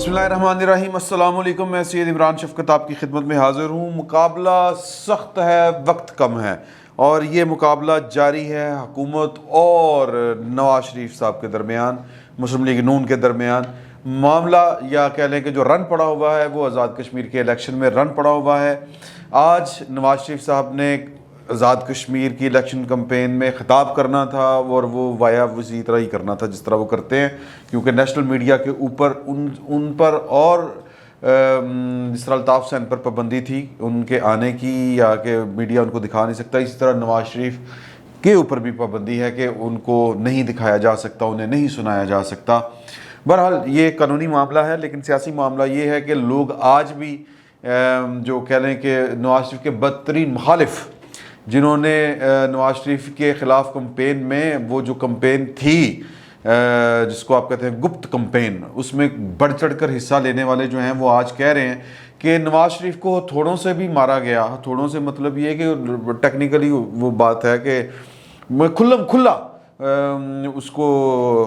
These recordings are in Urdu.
بسم اللہ الرحمن الرحیم۔ السلام علیکم، میں سید عمران شفقت آپ کی خدمت میں حاضر ہوں۔ مقابلہ سخت ہے، وقت کم ہے، اور یہ مقابلہ جاری ہے حکومت اور نواز شریف صاحب کے درمیان، مسلم لیگ نون کے درمیان۔ معاملہ یا کہہ لیں کہ جو رن پڑا ہوا ہے وہ آزاد کشمیر کے الیکشن میں رن پڑا ہوا ہے۔ آج نواز شریف صاحب نے آزاد کشمیر کی الیکشن کمپین میں خطاب کرنا تھا، اور وہ وایا اسی طرح ہی کرنا تھا جس طرح وہ کرتے ہیں، کیونکہ نیشنل میڈیا کے اوپر ان پر اور جس طرح الطاف حسین پر پابندی تھی ان کے آنے کی، یا کہ میڈیا ان کو دکھا نہیں سکتا، اسی طرح نواز شریف کے اوپر بھی پابندی ہے کہ ان کو نہیں دکھایا جا سکتا، انہیں نہیں سنایا جا سکتا۔ بہرحال یہ قانونی معاملہ ہے، لیکن سیاسی معاملہ یہ ہے کہ لوگ آج بھی جو کہہ لیں کہ نواز شریف کے بدترین مخالف، جنہوں نے نواز شریف کے خلاف کمپین میں وہ جو کمپین تھی جس کو آپ کہتے ہیں گپت کمپین، اس میں بڑھ چڑھ کر حصہ لینے والے جو ہیں وہ آج کہہ رہے ہیں کہ نواز شریف کو ہتھوڑوں سے بھی مارا گیا۔ ہتھوڑوں سے مطلب یہ ہے کہ ٹیکنیکلی وہ بات ہے کہ کھلم کھلا اس کو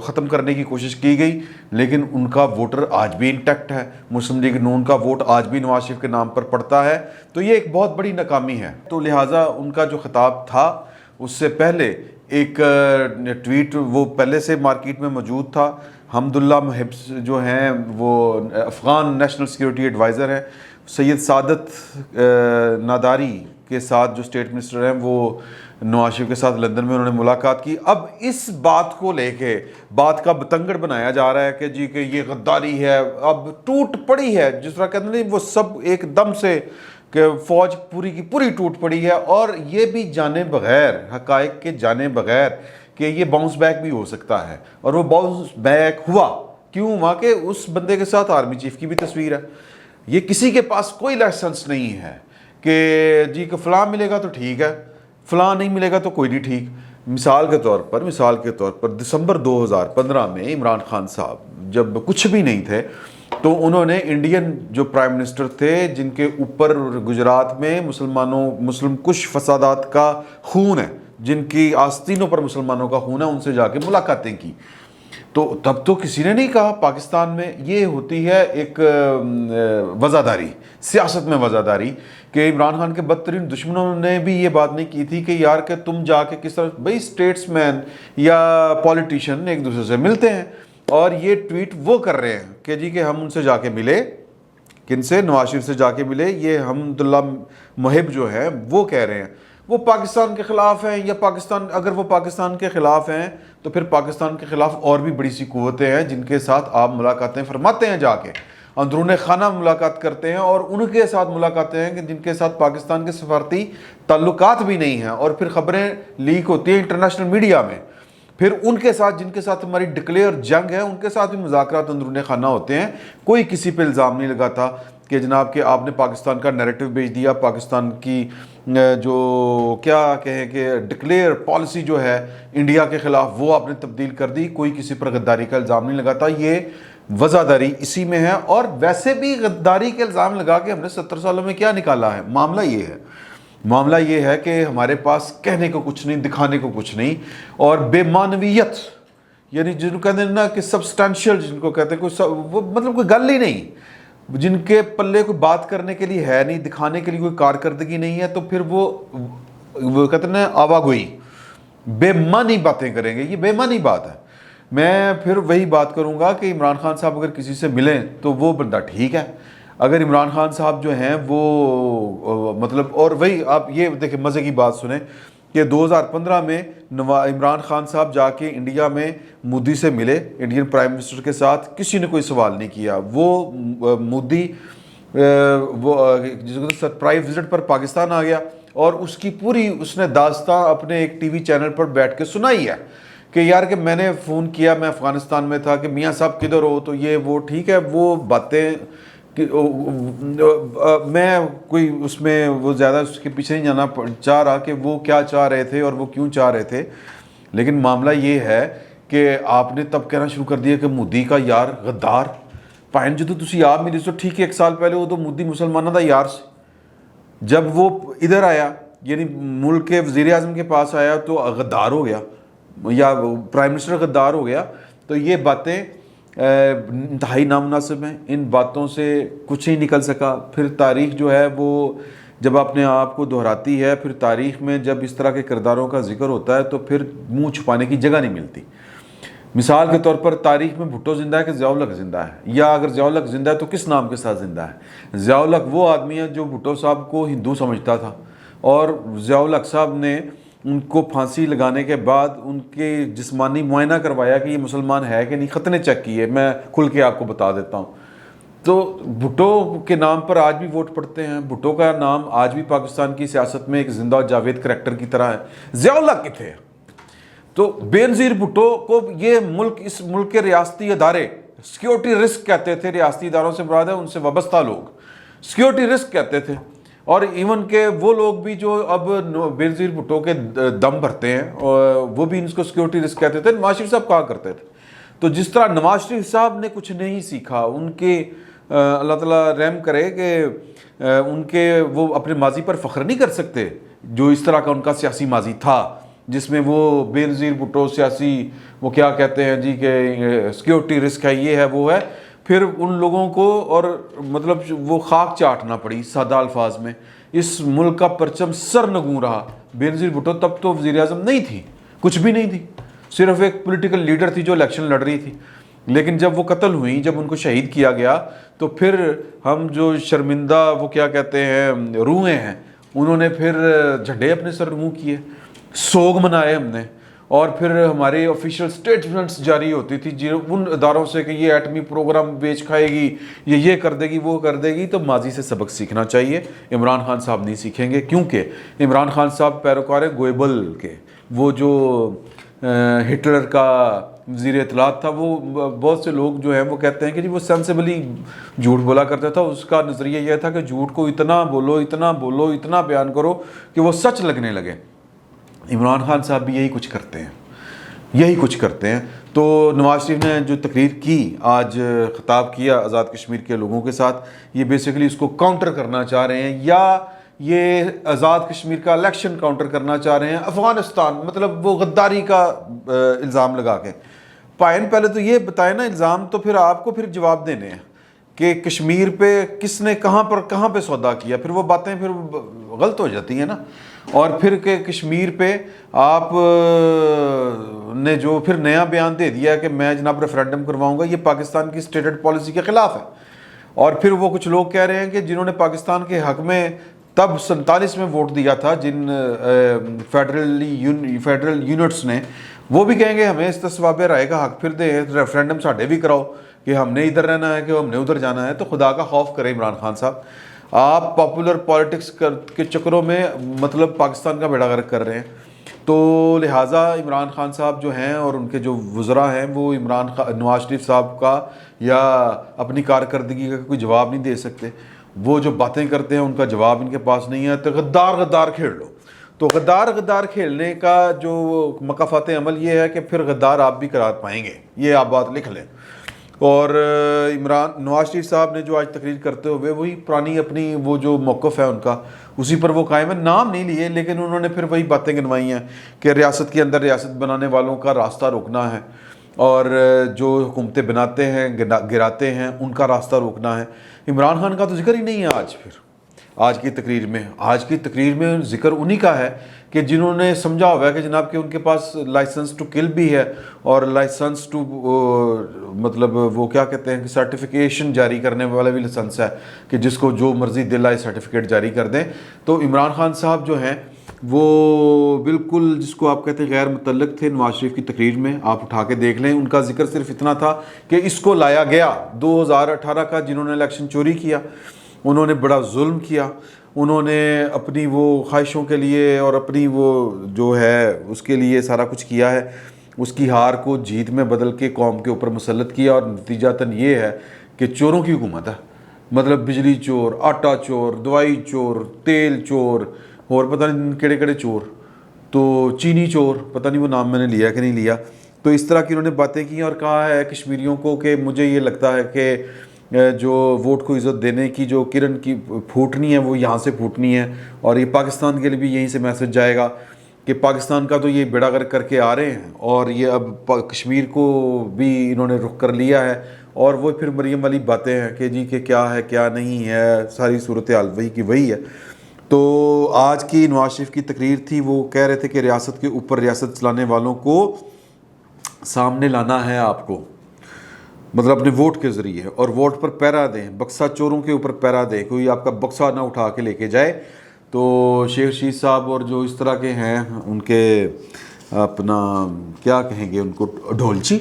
ختم کرنے کی کوشش کی گئی، لیکن ان کا ووٹر آج بھی انٹیکٹ ہے، مسلم لیگ نون کا ووٹ آج بھی نواز شریف کے نام پر پڑتا ہے، تو یہ ایک بہت بڑی ناکامی ہے۔ تو لہٰذا ان کا جو خطاب تھا اس سے پہلے ایک ٹویٹ وہ پہلے سے مارکیٹ میں موجود تھا۔ حمداللہ محب جو ہیں وہ افغان نیشنل سیکیورٹی ایڈوائزر ہیں، سید سعادت ناداری کے ساتھ جو اسٹیٹ منسٹر ہیں وہ نواز شریف کے ساتھ لندن میں انہوں نے ملاقات کی۔ اب اس بات کو لے کے بات کا بتنگڑ بنایا جا رہا ہے کہ جی کہ یہ غداری ہے، اب ٹوٹ پڑی ہے، جس طرح کہتے ہیں وہ سب ایک دم سے کہ فوج پوری کی پوری ٹوٹ پڑی ہے، اور یہ بھی جانے بغیر، حقائق کے جانے بغیر کہ یہ باؤنس بیک بھی ہو سکتا ہے، اور وہ باؤنس بیک ہوا کیوں ہوا کہ اس بندے کے ساتھ آرمی چیف کی بھی تصویر ہے۔ یہ کسی کے پاس کوئی لائسنس نہیں ہے کہ جی کہ فلاں ملے گا تو ٹھیک ہے، فلاں نہیں ملے گا تو کوئی نہیں ٹھیک۔ مثال کے طور پر دسمبر 2015 میں عمران خان صاحب جب کچھ بھی نہیں تھے تو انہوں نے انڈین جو پرائم منسٹر تھے، جن کے اوپر گجرات میں مسلم کش فسادات کا خون ہے، جن کی آستینوں پر مسلمانوں کا خون ہے، ان سے جا کے ملاقاتیں کی، تو تب تو کسی نے نہیں کہا۔ پاکستان میں یہ ہوتی ہے ایک وزاداری، سیاست میں وزاداری، کہ عمران خان کے بدترین دشمنوں نے بھی یہ بات نہیں کی تھی کہ یار کہ تم جا کے کس طرح بھئی اسٹیٹس مین یا پولیٹیشین ایک دوسرے سے ملتے ہیں، اور یہ ٹویٹ وہ کر رہے ہیں کہ جی کہ ہم ان سے جا کے ملے، کن سے؟ نواز شریف سے جا کے ملے۔ یہ حمداللہ محب جو ہے وہ کہہ رہے ہیں وہ پاکستان کے خلاف ہیں، یا پاکستان، اگر وہ پاکستان کے خلاف ہیں تو پھر پاکستان کے خلاف اور بھی بڑی سی قوتیں ہیں جن کے ساتھ آپ ملاقاتیں فرماتے ہیں، جا کے اندرون خانہ ملاقات کرتے ہیں، اور ان کے ساتھ ملاقاتیں ہیں کہ جن کے ساتھ پاکستان کے سفارتی تعلقات بھی نہیں ہیں، اور پھر خبریں لیک ہوتی ہیں انٹرنیشنل میڈیا میں، پھر ان کے ساتھ جن کے ساتھ ہماری ڈکلیئر جنگ ہے ان کے ساتھ بھی مذاکرات اندرون خانہ ہوتے ہیں۔ کوئی کسی پہ الزام نہیں لگاتا کہ جناب کہ آپ نے پاکستان کا نیریٹو بھیج دیا، پاکستان کی جو کیا کہیں کہ ڈکلیئر پالیسی جو ہے انڈیا کے خلاف وہ آپ نے تبدیل کر دی۔ کوئی کسی پر غداری کا الزام نہیں لگاتا، یہ وزاداری اسی میں ہے۔ اور ویسے بھی غداری کے الزام لگا کے ہم نے 70 سالوں میں کیا نکالا ہے؟ معاملہ یہ ہے کہ ہمارے پاس کہنے کو کچھ نہیں، دکھانے کو کچھ نہیں، اور بے معنویت، یعنی جن کو کہتے ہیں نا کہ سبسٹانشل، جن کو کہتے ہیں وہ مطلب کوئی گل ہی نہیں، جن کے پلے کوئی بات کرنے کے لیے ہے نہیں، دکھانے کے لیے کوئی کارکردگی نہیں ہے، تو پھر وہ کہتے ہیں نا آواگوئی، بے معنی باتیں کریں گے۔ یہ بے معنی بات ہے۔ میں پھر وہی بات کروں گا کہ عمران خان صاحب اگر کسی سے ملیں تو وہ بندہ ٹھیک ہے، اگر عمران خان صاحب جو ہیں وہ مطلب، اور وہی آپ یہ دیکھیں مزے کی بات سنیں کہ 2015 میں عمران خان صاحب جا کے انڈیا میں مودی سے ملے، انڈین پرائم منسٹر کے ساتھ، کسی نے کوئی سوال نہیں کیا۔ وہ مودی وہ جس کو سرپرائز وزٹ پر پاکستان آ گیا، اور اس کی پوری اس نے داستان اپنے ایک ٹی وی چینل پر بیٹھ کے سنائی ہے کہ یار کہ میں نے فون کیا، میں افغانستان میں تھا، کہ میاں صاحب کدھر ہو، تو یہ وہ ٹھیک ہے، وہ باتیں میں کوئی اس میں وہ زیادہ اس کے پیچھے نہیں جانا چاہ رہا کہ وہ کیا چاہ رہے تھے اور وہ کیوں چاہ رہے تھے، لیکن معاملہ یہ ہے کہ آپ نے تب کہنا شروع کر دیا کہ مودی کا یار غدار پائن جدو تسی آپ ملی تو ٹھیک ہے، 1 سال پہلے وہ تو مودی مسلمانوں دا یار سے، جب وہ ادھر آیا یعنی ملک کے وزیر اعظم کے پاس آیا تو غدار ہو گیا، یا پرائم منسٹر غدار ہو گیا۔ تو یہ باتیں انتہائی نامناسب ہیں. ان باتوں سے کچھ نہیں نکل سکا. پھر تاریخ جو ہے وہ جب اپنے آپ کو دہراتی ہے، پھر تاریخ میں جب اس طرح کے کرداروں کا ذکر ہوتا ہے تو پھر منہ چھپانے کی جگہ نہیں ملتی. مثال کے طور پر تاریخ میں بھٹو زندہ ہے کہ ضیاء الحق زندہ ہے، یا اگر ضیاء الحق زندہ ہے تو کس نام کے ساتھ زندہ ہے؟ ضیاء الحق وہ آدمی ہے جو بھٹو صاحب کو ہندو سمجھتا تھا، اور ضیاء الحق صاحب نے ان کو پھانسی لگانے کے بعد ان کے جسمانی معائنہ کروایا کہ یہ مسلمان ہے کہ نہیں، ختنے چیک کیے. میں کھل کے آپ کو بتا دیتا ہوں. تو بھٹو کے نام پر آج بھی ووٹ پڑتے ہیں. بھٹو کا نام آج بھی پاکستان کی سیاست میں ایک زندہ جاوید کریکٹر کی طرح ہے. ضیاء الحق کتنے؟ تو بے نظیر بھٹو کو یہ ملک، اس ملک کے ریاستی ادارے سیکیورٹی رسک کہتے تھے. ریاستی اداروں سے مراد ہے ان سے وابستہ لوگ سیکیورٹی رسک کہتے تھے. اور ایون کہ وہ لوگ بھی جو اب بے نظیر بھٹو کے دم بھرتے ہیں وہ بھی اس کو سیکیورٹی رسک کہتے تھے. نواز شریف صاحب کہا کرتے تھے. تو جس طرح نواز شریف صاحب نے کچھ نہیں سیکھا، ان کے اللہ تعالیٰ رحم کرے کہ ان کے وہ اپنے ماضی پر فخر نہیں کر سکتے، جو اس طرح کا ان کا سیاسی ماضی تھا جس میں وہ بے نظیر بھٹو سیاسی وہ کیا کہتے ہیں جی کہ سیکیورٹی رسک ہے، یہ ہے وہ ہے. پھر ان لوگوں کو اور مطلب وہ خاک چاٹنا پڑی سادہ الفاظ میں. اس ملک کا پرچم سر نگوں رہا. بے نظیر بھٹو تب تو وزیر اعظم نہیں تھی، کچھ بھی نہیں تھی، صرف ایک پولیٹیکل لیڈر تھی جو الیکشن لڑ رہی تھی. لیکن جب وہ قتل ہوئی، جب ان کو شہید کیا گیا، تو پھر ہم جو شرمندہ وہ کیا کہتے ہیں روحیں ہیں، انہوں نے پھر جھنڈے اپنے سر منہ کیے، سوگ منائے ہم نے. اور پھر ہمارے آفیشیل سٹیٹمنٹس جاری ہوتی تھی ان اداروں سے کہ یہ ایٹمی پروگرام بیچ کھائے گی، یہ کر دے گی، وہ کر دے گی. تو ماضی سے سبق سیکھنا چاہیے. عمران خان صاحب نہیں سیکھیں گے، کیونکہ عمران خان صاحب پیروکار ہیں گوئبل کے. وہ جو ہٹلر کا وزیر اطلاعات تھا، وہ بہت سے لوگ جو ہیں وہ کہتے ہیں کہ جی وہ سینسیبلی جھوٹ بولا کرتا تھا. اس کا نظریہ یہ تھا کہ جھوٹ کو اتنا بولو، اتنا بولو، اتنا بیان کرو کہ وہ سچ لگنے لگے. عمران خان صاحب بھی یہی کچھ کرتے ہیں. تو نواز شریف نے جو تقریر کی، آج خطاب کیا آزاد کشمیر کے لوگوں کے ساتھ، یہ بیسیکلی اس کو کاؤنٹر کرنا چاہ رہے ہیں، یا یہ آزاد کشمیر کا الیکشن کاؤنٹر کرنا چاہ رہے ہیں. افغانستان مطلب وہ غداری کا الزام لگا کے. پائن پہلے تو یہ بتائیں نا الزام، تو پھر آپ کو پھر جواب دینے ہیں کہ کشمیر پہ کس نے کہاں پہ سودا کیا. پھر وہ باتیں پھر غلط ہو جاتی ہیں نا. اور پھر کہ کشمیر پہ آپ نے جو پھر نیا بیان دے دیا کہ میں جناب ریفرینڈم کرواؤں گا، یہ پاکستان کی سٹیٹڈ پالیسی کے خلاف ہے. اور پھر وہ کچھ لوگ کہہ رہے ہیں کہ جنہوں نے پاکستان کے حق میں تب 47 میں ووٹ دیا تھا، جن فیڈرل یونٹس نے، وہ بھی کہیں گے ہمیں استصواب رائے کا حق پھر دیں، ریفرینڈم ساڈے بھی کراؤ کہ ہم نے ادھر رہنا ہے کہ ہم نے ادھر جانا ہے. تو خدا کا خوف کرے عمران خان صاحب، آپ پاپولر پالیٹکس کے چکروں میں مطلب پاکستان کا بیڑا غرق کر رہے ہیں. تو لہٰذا عمران خان صاحب جو ہیں اور ان کے جو وزراء ہیں، وہ نواز شریف صاحب کا یا اپنی کارکردگی کا کوئی جواب نہیں دے سکتے. وہ جو باتیں کرتے ہیں ان کا جواب ان کے پاس نہیں ہے. تو غدار کھیل لو. تو غدار کھیلنے کا جو مکافات عمل یہ ہے کہ پھر غدار آپ بھی کرا پائیں گے. یہ آپ بات لکھ لیں. اور نواز شریف صاحب نے جو آج تقریر کرتے ہوئے وہی پرانی اپنی وہ جو موقف ہے ان کا، اسی پر وہ قائم ہے. نام نہیں لیے، لیکن انہوں نے پھر وہی باتیں گنوائی ہیں کہ ریاست کے اندر ریاست بنانے والوں کا راستہ روکنا ہے، اور جو حکومتیں بناتے ہیں گراتے ہیں ان کا راستہ روکنا ہے. عمران خان کا تو ذکر ہی نہیں ہے آج کی تقریر میں ذکر انہی کا ہے کہ جنہوں نے سمجھا ہوا ہے کہ جناب کہ ان کے پاس لائسنس ٹو کل بھی ہے، اور لائسنس ٹو مطلب وہ کیا کہتے ہیں کہ سرٹیفکیشن جاری کرنے والا بھی لائسنس ہے کہ جس کو جو مرضی دل آئے سرٹیفکیٹ جاری کر دیں. تو عمران خان صاحب جو ہیں وہ بالکل جس کو آپ کہتے ہیں غیر متعلق تھے نواز شریف کی تقریر میں. آپ اٹھا کے دیکھ لیں، ان کا ذکر صرف اتنا تھا کہ اس کو لایا گیا 2018 کا، جنہوں نے الیکشن چوری کیا، انہوں نے بڑا ظلم کیا، انہوں نے اپنی وہ خواہشوں کے لیے اور اپنی وہ جو ہے اس کے لیے سارا کچھ کیا ہے. اس کی ہار کو جیت میں بدل کے قوم کے اوپر مسلط کیا، اور نتیجتاً یہ ہے کہ چوروں کی حکومت ہے. مطلب بجلی چور، آٹا چور، دوائی چور، تیل چور، اور پتہ نہیں کیڑے کیڑے چور، تو چینی چور، پتہ نہیں وہ نام میں نے لیا کہ نہیں لیا. تو اس طرح کی انہوں نے باتیں کی اور کہا ہے کشمیریوں کو کہ مجھے یہ لگتا ہے کہ جو ووٹ کو عزت دینے کی جو کرن کی پھوٹنی ہے وہ یہاں سے پھوٹنی ہے، اور یہ پاکستان کے لیے بھی یہیں سے میسج جائے گا کہ پاکستان کا تو یہ بیڑا غرق کر کے آ رہے ہیں، اور یہ اب کشمیر کو بھی انہوں نے رخ کر لیا ہے، اور وہ پھر مریم والی باتیں ہیں کہ جی کہ کیا ہے کیا نہیں ہے، ساری صورتحال وہی کی وہی ہے۔ تو آج کی نواز شریف کی تقریر تھی، وہ کہہ رہے تھے کہ ریاست کے اوپر ریاست چلانے والوں کو سامنے لانا ہے آپ کو، مطلب اپنے ووٹ کے ذریعے، اور ووٹ پر پیرا دیں، بکسا چوروں کے اوپر پیرا دیں، کوئی آپ کا بکسا نہ اٹھا کے لے کے جائے۔ تو شیخ رشید صاحب اور جو اس طرح کے ہیں ان کے اپنا کیا کہیں گے ان کو، ڈھولچی،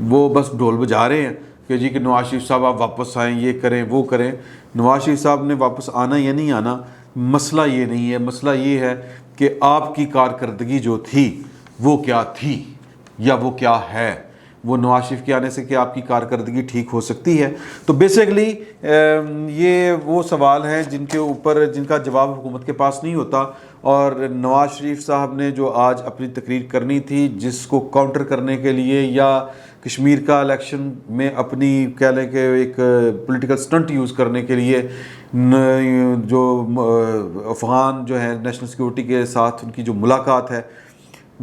وہ بس ڈھول بجا رہے ہیں کہ جی کہ نواز شریف صاحب آپ واپس آئیں، یہ کریں وہ کریں۔ نواز شریف صاحب نے واپس آنا یا نہیں آنا مسئلہ یہ نہیں ہے، مسئلہ یہ ہے کہ آپ کی کارکردگی جو تھی وہ کیا تھی یا وہ کیا ہے۔ وہ نواز شریف کے آنے سے کہ آپ کی کارکردگی ٹھیک ہو سکتی ہے؟ تو بیسیکلی یہ وہ سوال ہیں جن کے اوپر جن کا جواب حکومت کے پاس نہیں ہوتا، اور نواز شریف صاحب نے جو آج اپنی تقریر کرنی تھی جس کو کاؤنٹر کرنے کے لیے یا کشمیر کا الیکشن میں اپنی کہہ لیں کہ ایک پولیٹیکل سٹنٹ یوز کرنے کے لیے جو افغان جو ہے نیشنل سیکورٹی کے ساتھ ان کی جو ملاقات ہے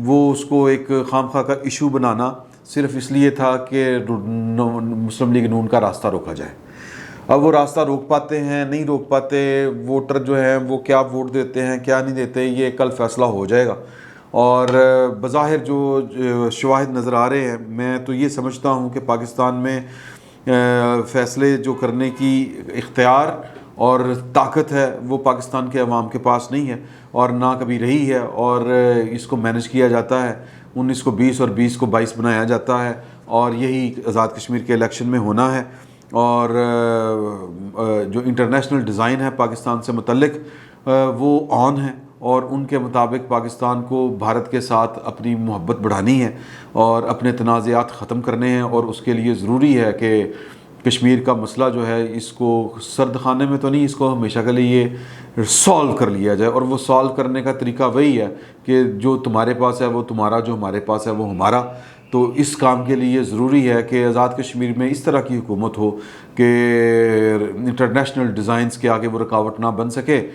وہ اس کو ایک خام خواہ کا ایشو بنانا صرف اس لیے تھا کہ مسلم لیگ نون کا راستہ روکا جائے۔ اب وہ راستہ روک پاتے ہیں نہیں روک پاتے، ووٹر جو ہیں وہ کیا ووٹ دیتے ہیں کیا نہیں دیتے، یہ کل فیصلہ ہو جائے گا۔ اور بظاہر جو شواہد نظر آ رہے ہیں، میں تو یہ سمجھتا ہوں کہ پاکستان میں فیصلے جو کرنے کی اختیار اور طاقت ہے وہ پاکستان کے عوام کے پاس نہیں ہے، اور نہ کبھی رہی ہے، اور اس کو مینج کیا جاتا ہے، 19 کو 20 اور 20 کو 22 بنایا جاتا ہے، اور یہی آزاد کشمیر کے الیکشن میں ہونا ہے۔ اور جو انٹرنیشنل ڈیزائن ہے پاکستان سے متعلق وہ آن ہے، اور ان کے مطابق پاکستان کو بھارت کے ساتھ اپنی محبت بڑھانی ہے اور اپنے تنازعات ختم کرنے ہیں، اور اس کے لیے ضروری ہے کہ کشمیر کا مسئلہ جو ہے اس کو سرد خانے میں تو نہیں، اس کو ہمیشہ کے لیے سالو کر لیا جائے۔ اور وہ سالو کرنے کا طریقہ وہی ہے کہ جو تمہارے پاس ہے وہ تمہارا، جو ہمارے پاس ہے وہ ہمارا۔ تو اس کام کے لیے ضروری ہے کہ آزاد کشمیر میں اس طرح کی حکومت ہو کہ انٹرنیشنل ڈیزائنز کے آگے وہ رکاوٹ نہ بن سکے۔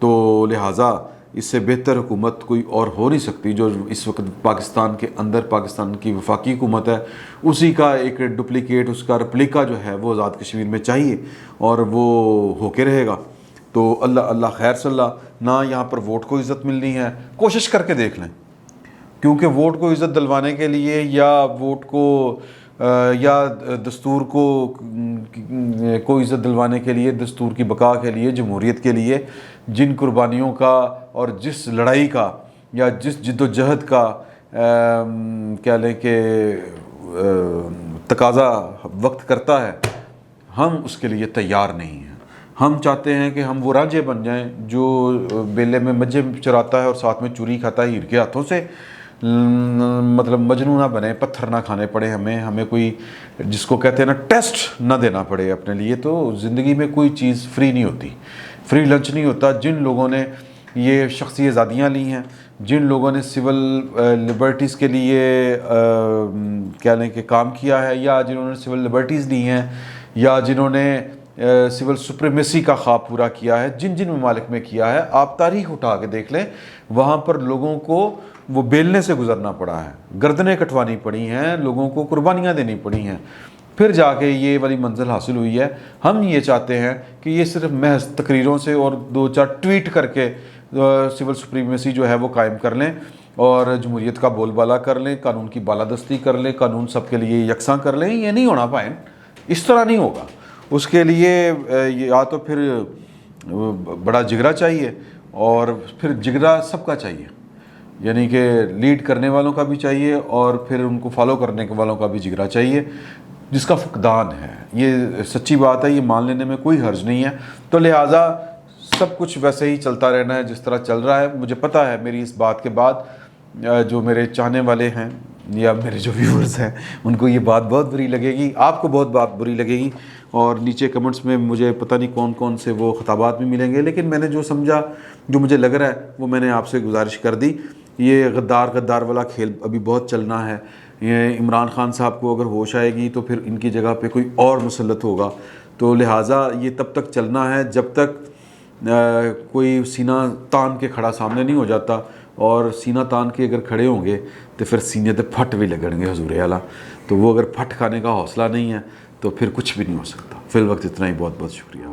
تو لہٰذا اس سے بہتر حکومت کوئی اور ہو نہیں سکتی۔ جو اس وقت پاکستان کے اندر پاکستان کی وفاقی حکومت ہے اسی کا ایک ڈپلیکیٹ، اس کا ریپلیکا جو ہے وہ آزاد کشمیر میں چاہیے، اور وہ ہو کے رہے گا۔ تو اللہ خیر صلی اللہ، نہ یہاں پر ووٹ کو عزت ملنی ہے، کوشش کر کے دیکھ لیں، کیونکہ ووٹ کو عزت دلوانے کے لیے یا ووٹ کو یا دستور کو عزت دلوانے کے لیے، دستور کی بقا کے لیے، جمہوریت کے لیے جن قربانیوں کا اور جس لڑائی کا یا جس جد و جہد کا کہہ لیں کہ تقاضا وقت کرتا ہے، ہم اس کے لیے تیار نہیں ہیں۔ ہم چاہتے ہیں کہ ہم وہ رانجھے بن جائیں جو بیلے میں مجھے چراتا ہے اور ساتھ میں چوری کھاتا ہے ہیر کے ہاتھوں سے، مطلب مجنوں نہ بنے، پتھر نہ کھانے پڑے ہمیں کوئی جس کو کہتے ہیں نا ٹیسٹ نہ دینا پڑے اپنے لیے۔ تو زندگی میں کوئی چیز فری نہیں ہوتی، فری لنچ نہیں ہوتا۔ جن لوگوں نے یہ شخصی آزادیاں لی ہیں، جن لوگوں نے سول لبرٹیز کے لیے کہہ لیں کہ کام کیا ہے، یا جنہوں نے سول لبرٹیز لی ہیں، یا جنہوں نے سول سپریمیسی کا خواب پورا کیا ہے، جن ممالک میں کیا ہے، آپ تاریخ اٹھا کے دیکھ لیں، وہاں پر لوگوں کو وہ بیلنے سے گزرنا پڑا ہے، گردنیں کٹوانی پڑی ہیں، لوگوں کو قربانیاں دینی پڑی ہیں، پھر جا کے یہ والی منزل حاصل ہوئی ہے۔ ہم یہ چاہتے ہیں کہ یہ صرف محض تقریروں سے اور 2-4 ٹویٹ کر کے سول سپریمیسی جو ہے وہ قائم کر لیں اور جمہوریت کا بول بالا کر لیں، قانون کی بالادستی کر لیں، قانون سب کے لیے یکساں کر لیں۔ یہ نہیں ہونا پائیں، اس طرح نہیں ہوگا۔ اس کے لیے یا تو پھر بڑا جگرا چاہیے، اور پھر جگرا سب کا چاہیے، یعنی کہ لیڈ کرنے والوں کا بھی چاہیے اور پھر ان کو فالو کرنے والوں کا بھی جگرا چاہیے، جس کا فقدان ہے۔ یہ سچی بات ہے، یہ مان لینے میں کوئی حرج نہیں ہے۔ تو لہٰذا سب کچھ ویسے ہی چلتا رہنا ہے جس طرح چل رہا ہے۔ مجھے پتہ ہے میری اس بات کے بعد جو میرے چاہنے والے ہیں یا میرے جو ویورز ہیں ان کو یہ بات بہت بری لگے گی، آپ کو بہت بات بری لگے گی، اور نیچے کمنٹس میں مجھے پتہ نہیں کون کون سے وہ خطابات بھی ملیں گے، لیکن میں نے جو سمجھا، جو مجھے لگ رہا ہے وہ میں نے آپ سے گزارش کر دی۔ یہ غدار والا کھیل ابھی بہت چلنا ہے۔ یہ عمران خان صاحب کو اگر ہوش آئے گی تو پھر ان کی جگہ پہ کوئی اور مسلط ہوگا، تو لہٰذا یہ تب تک چلنا ہے جب تک کوئی سینہ تان کے کھڑا سامنے نہیں ہو جاتا اور سینہ تان کے اگر کھڑے ہوں گے تو پھر سینے تے پھٹ بھی لگن گے حضور اعلیٰ. تو وہ اگر پھٹ کھانے کا حوصلہ نہیں ہے تو پھر کچھ بھی نہیں ہو سکتا. فی الوقت اتنا ہی. بہت بہت شکریہ.